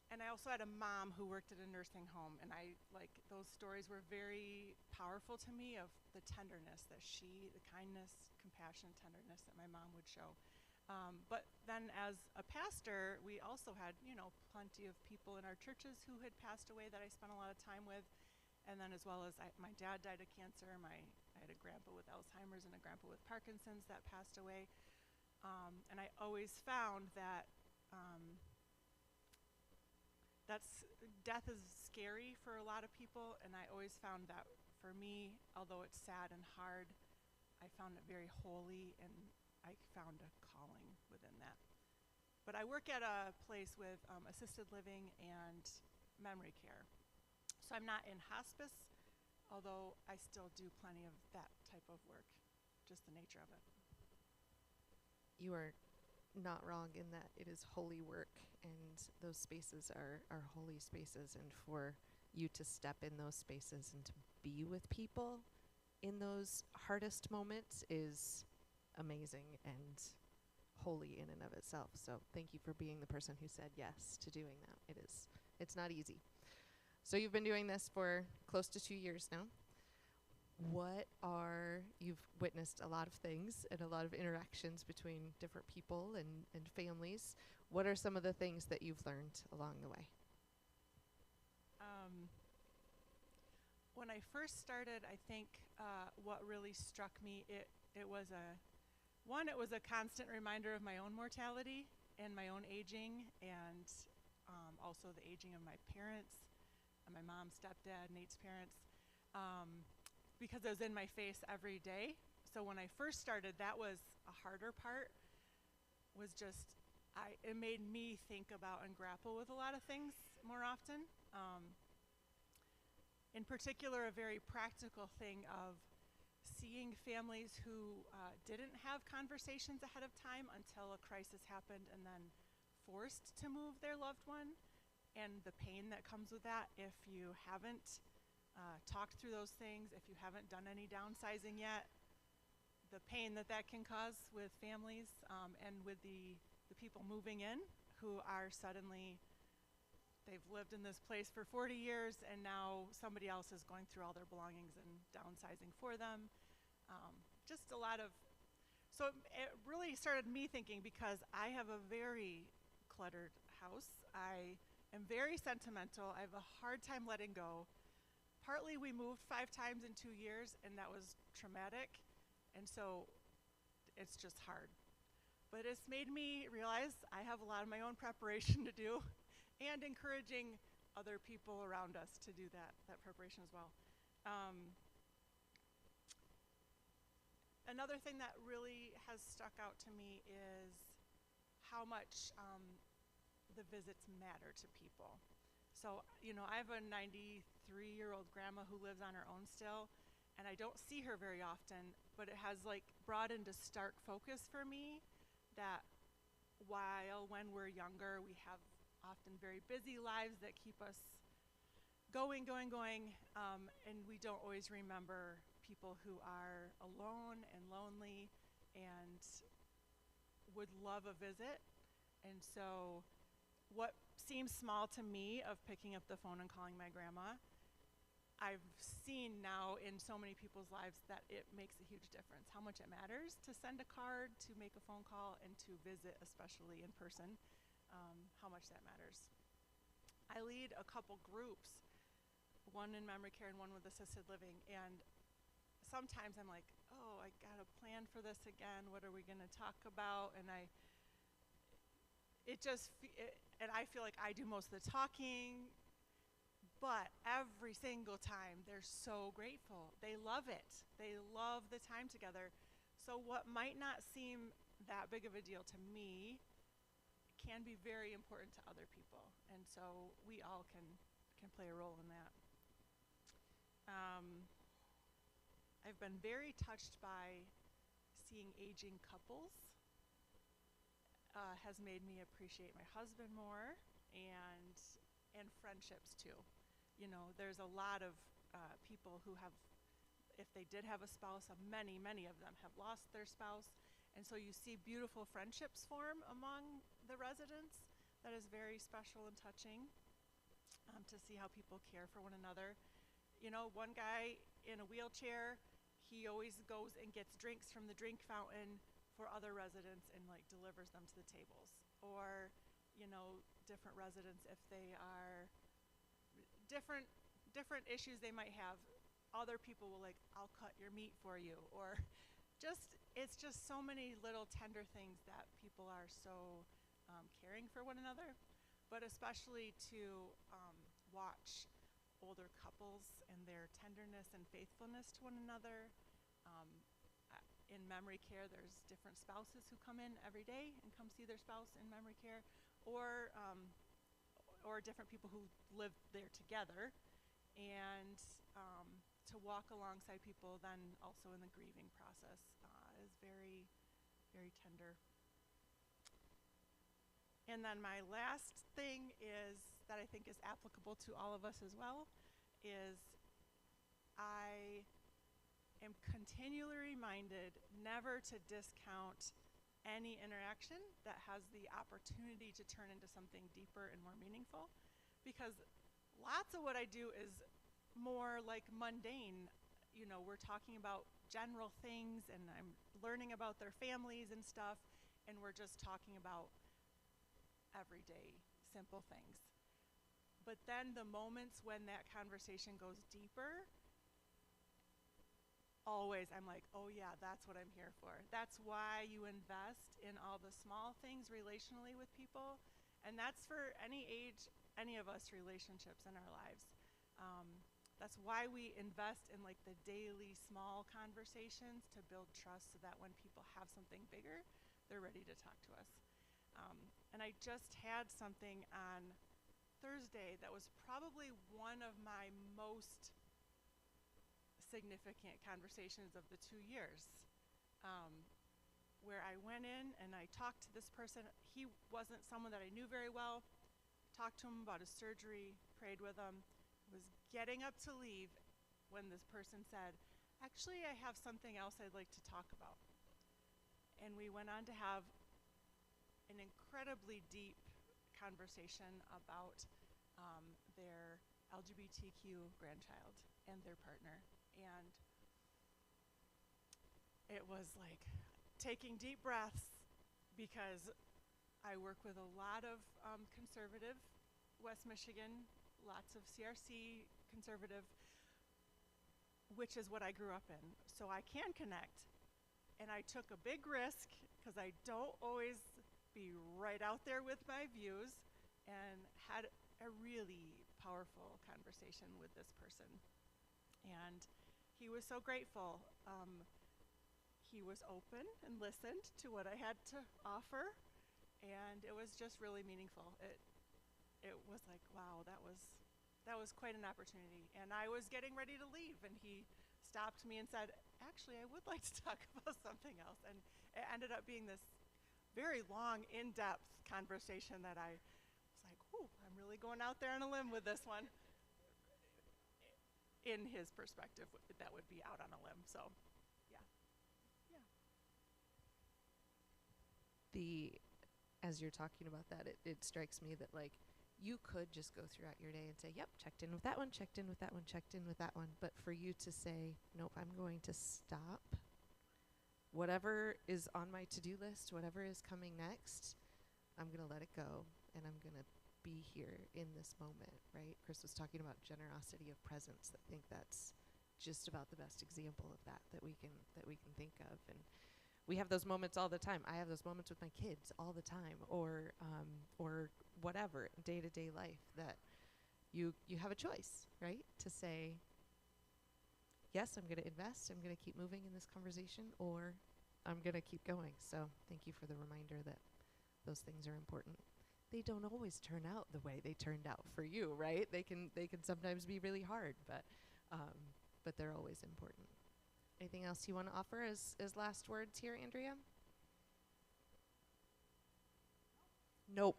And I also had a mom who worked at a nursing home, and those stories were very powerful to me of the tenderness that the kindness, compassion, tenderness that my mom would show. But then as a pastor, we also had, plenty of people in our churches who had passed away that I spent a lot of time with. And then as well as my dad died of cancer, I had a grandpa with Alzheimer's and a grandpa with Parkinson's that passed away. And I always found that death is scary for a lot of people, and I always found that for me, although it's sad and hard, I found it very holy, and I found a calling within that. But I work at a place with assisted living and memory care. So I'm not in hospice, although I still do plenty of that type of work, just the nature of it. You are not wrong in that it is holy work, and those spaces are holy spaces, and for you to step in those spaces and to be with people in those hardest moments is amazing and holy in and of itself. So thank you for being the person who said yes to doing that. It's not easy. So you've been doing this for close to 2 years now. You've witnessed a lot of things and a lot of interactions between different people and families. What are some of the things that you've learned along the way? When I first started, I think what really struck me, it was a constant reminder of my own mortality and my own aging, and also the aging of my parents, and my mom, stepdad, Nate's parents, because it was in my face every day. So when I first started, that was a harder part, it made me think about and grapple with a lot of things more often. In particular, a very practical thing of seeing families who didn't have conversations ahead of time until a crisis happened, and then forced to move their loved one, and the pain that comes with that if you haven't talked through those things, if you haven't done any downsizing yet, the pain that can cause with families, and with the people moving in who are suddenly, they've lived in this place for 40 years, and now somebody else is going through all their belongings and downsizing for them. Just a lot of, so it really started me thinking, because I have a very cluttered house. I am very sentimental. I have a hard time letting go. Partly we moved 5 times in 2 years, and that was traumatic, and so it's just hard. But it's made me realize I have a lot of my own preparation to do, and encouraging other people around us to do that preparation as well. Another thing that really has stuck out to me is how much the visits matter to people. So, I have a 93-year-old grandma who lives on her own still, and I don't see her very often, but it has brought into stark focus for me that when we're younger, we have often very busy lives that keep us going, and we don't always remember people who are alone and lonely and would love a visit. And so what seems small to me of picking up the phone and calling my grandma, I've seen now in so many people's lives that it makes a huge difference, how much it matters to send a card, to make a phone call, and to visit, especially in person, how much that matters. I lead a couple groups, one in memory care and one with assisted living, and sometimes I'm like, oh, I got to plan for this again. What are we going to talk about? And and I feel like I do most of the talking, but every single time they're so grateful. They love it. They love the time together. So what might not seem that big of a deal to me can be very important to other people. And so we all can play a role in that. I've been very touched by seeing aging couples. Has made me appreciate my husband more, and friendships too. You know, there's a lot of people who have, if they did have a spouse, many of them have lost their spouse, and so you see beautiful friendships form among the residents. That is very special and touching, to see how people care for one another. You know, one guy in a wheelchair, he always goes and gets drinks from the drink fountain for other residents and like delivers them to the tables. Or, you know, different residents, if they are different issues they might have, other people will like, I'll cut your meat for you. Or it's just so many little tender things that people are so caring for one another. But especially to watch older couples and their tenderness and faithfulness to one another. In memory care, there's different spouses who come in every day and come see their spouse in memory care, or different people who live there together, and to walk alongside people then also in the grieving process is very, very tender. And then my last thing is that I think is applicable to all of us as well is I am continually reminded never to discount any interaction that has the opportunity to turn into something deeper and more meaningful, because lots of what I do is more like mundane. You know, we're talking about general things and I'm learning about their families and stuff, and we're just talking about everyday simple things. But then the moments when that conversation goes deeper, always I'm like, oh yeah, that's what I'm here for. That's why you invest in all the small things relationally with people. And that's for any age, any of us relationships in our lives. That's why we invest in like the daily small conversations to build trust, so that when people have something bigger, they're ready to talk to us. And I just had something on Thursday that was probably one of my most significant conversations of the 2 years, where I went in and I talked to this person. He wasn't someone that I knew very well. Talked to him about his surgery, prayed with him, was getting up to leave when this person said, actually, I have something else I'd like to talk about. And we went on to have an incredibly deep conversation about their LGBTQ grandchild and their partner. And it was like taking deep breaths, because I work with a lot of conservative West Michigan, lots of CRC conservative, which is what I grew up in. So I can connect. And I took a big risk, because I don't always be right out there with my views, and had a really powerful conversation with this person. And he was so grateful. He was open and listened to what I had to offer, and it was just really meaningful. It was like, wow, that was quite an opportunity. And I was getting ready to leave, and he stopped me and said, actually, I would like to talk about something else. And it ended up being this very long, in-depth conversation that I was like, ooh, I'm really going out there on a limb with this one. In his perspective, that would be out on a limb. So, yeah. As you're talking about that, it strikes me that like you could just go throughout your day and say, yep, checked in with that one, checked in with that one, checked in with that one. But for you to say, nope, I'm going to stop whatever is on my to-do list, whatever is coming next, I'm going to let it go, and I'm going to be here in this moment, right? Chris was talking about generosity of presence. I think that's just about the best example of that we can think of. And we have those moments all the time. I have those moments with my kids all the time, or whatever, day-to-day life, that you have a choice, right? To say, yes, I'm going to invest, I'm going to keep moving in this conversation, or I'm going to keep going. So thank you for the reminder that those things are important. They don't always turn out the way they turned out for you, right? They can sometimes be really hard, but they're always important. Anything else you want to offer as last words here, Andrea? Nope.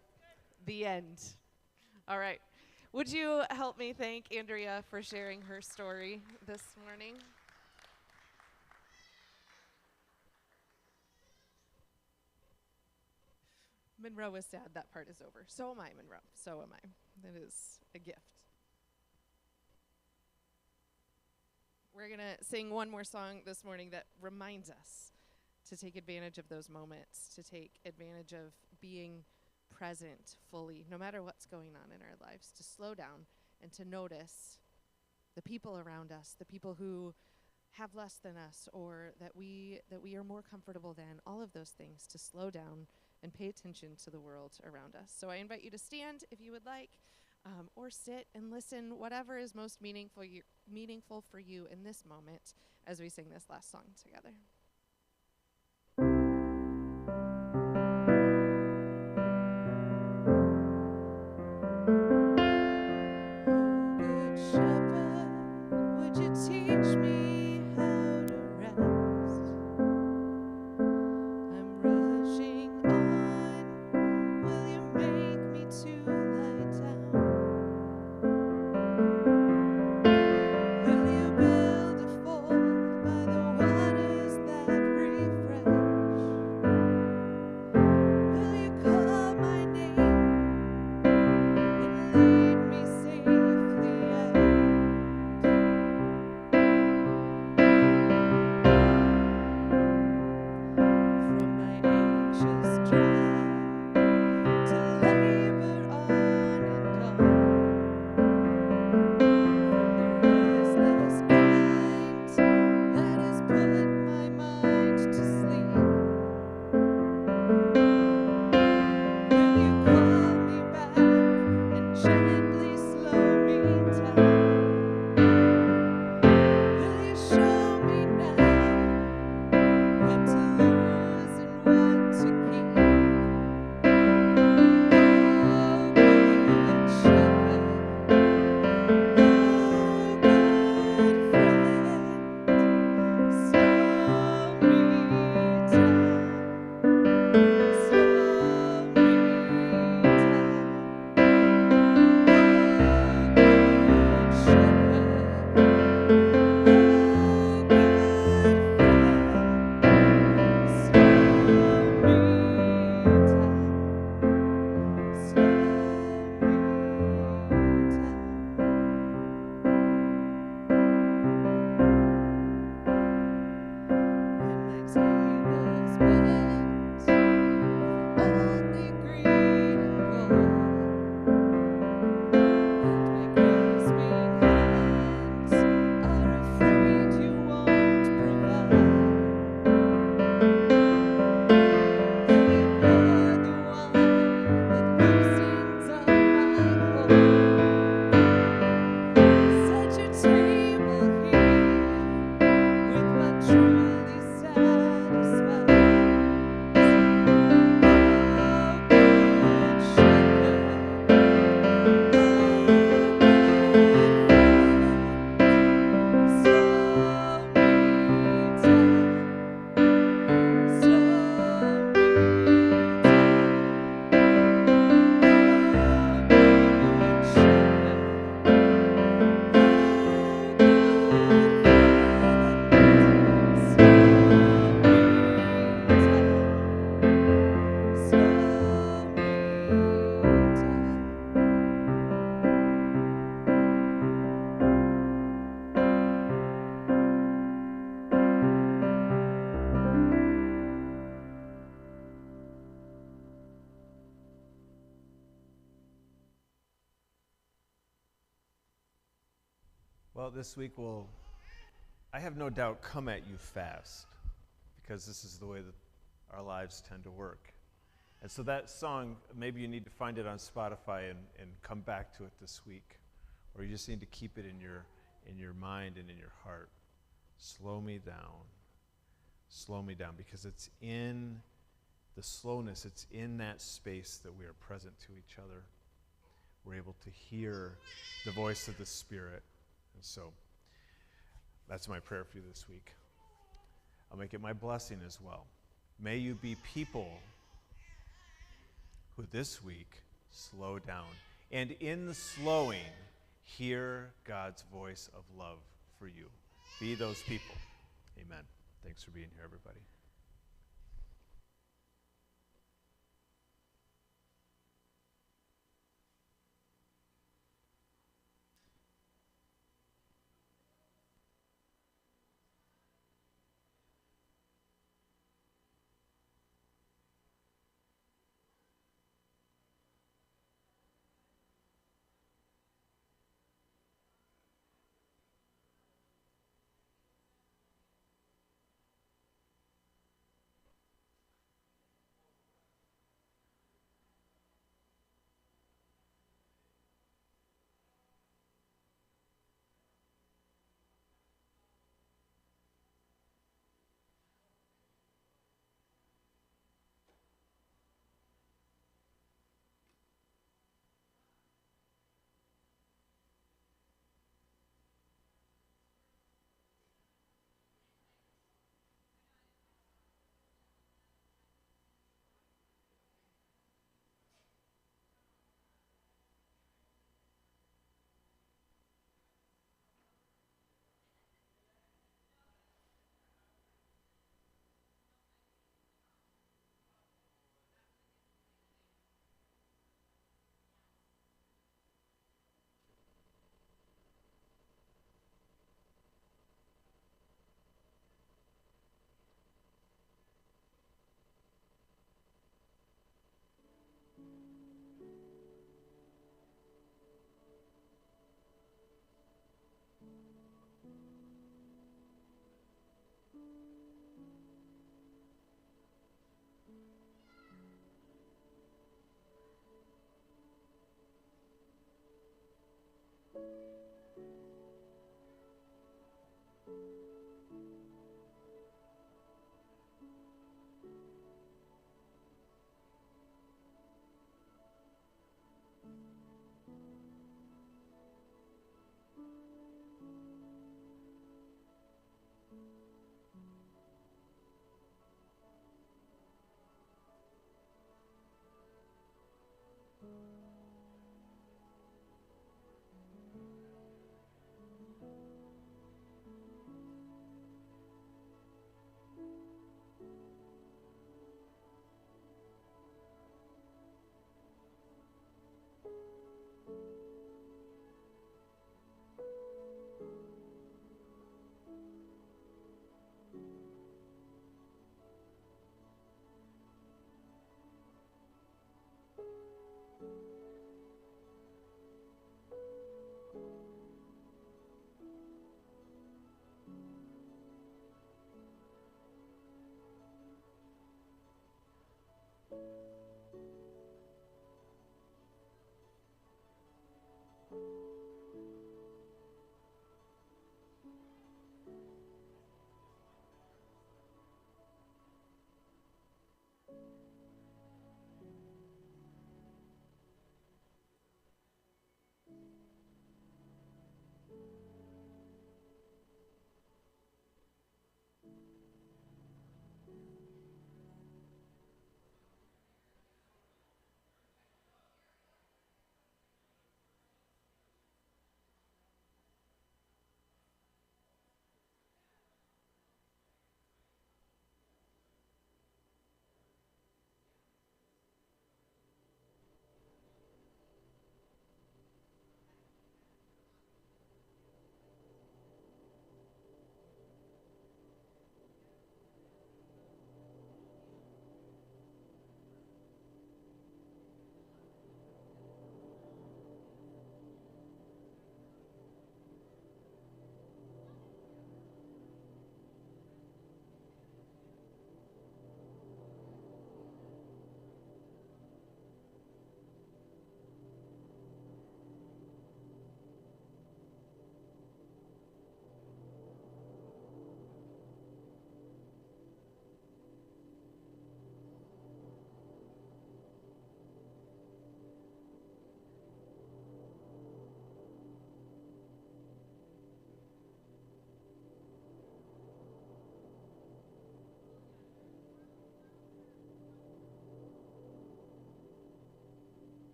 The end. All right. Would you help me thank Andrea for sharing her story this morning? Monroe is sad that part is over. So am I, Monroe. So am I. That is a gift. We're going to sing one more song this morning that reminds us to take advantage of those moments, to take advantage of being present fully, no matter what's going on in our lives, to slow down and to notice the people around us, the people who have less than us, or that we are more comfortable than, all of those things, to slow down and pay attention to the world around us. So I invite you to stand if you would like, or sit and listen, whatever is most meaningful for you in this moment as we sing this last song together. Teach me how to rest. I'm rushing on. Will you make me to lie down? Will you build a fort by the waters that refresh? Will you call my name and lead me safely out? Well, this week we'll I have no doubt, come at you fast, because this is the way that our lives tend to work. And so that song, maybe you need to find it on Spotify and come back to it this week. Or you just need to keep it in your mind and in your heart. Slow me down, because it's in the slowness, it's in that space that we are present to each other. We're able to hear the voice of the Spirit. And so that's my prayer for you this week. I'll make it my blessing as well. May you be people who this week slow down, and in the slowing, hear God's voice of love for you. Be those people. Amen. Thanks for being here, everybody.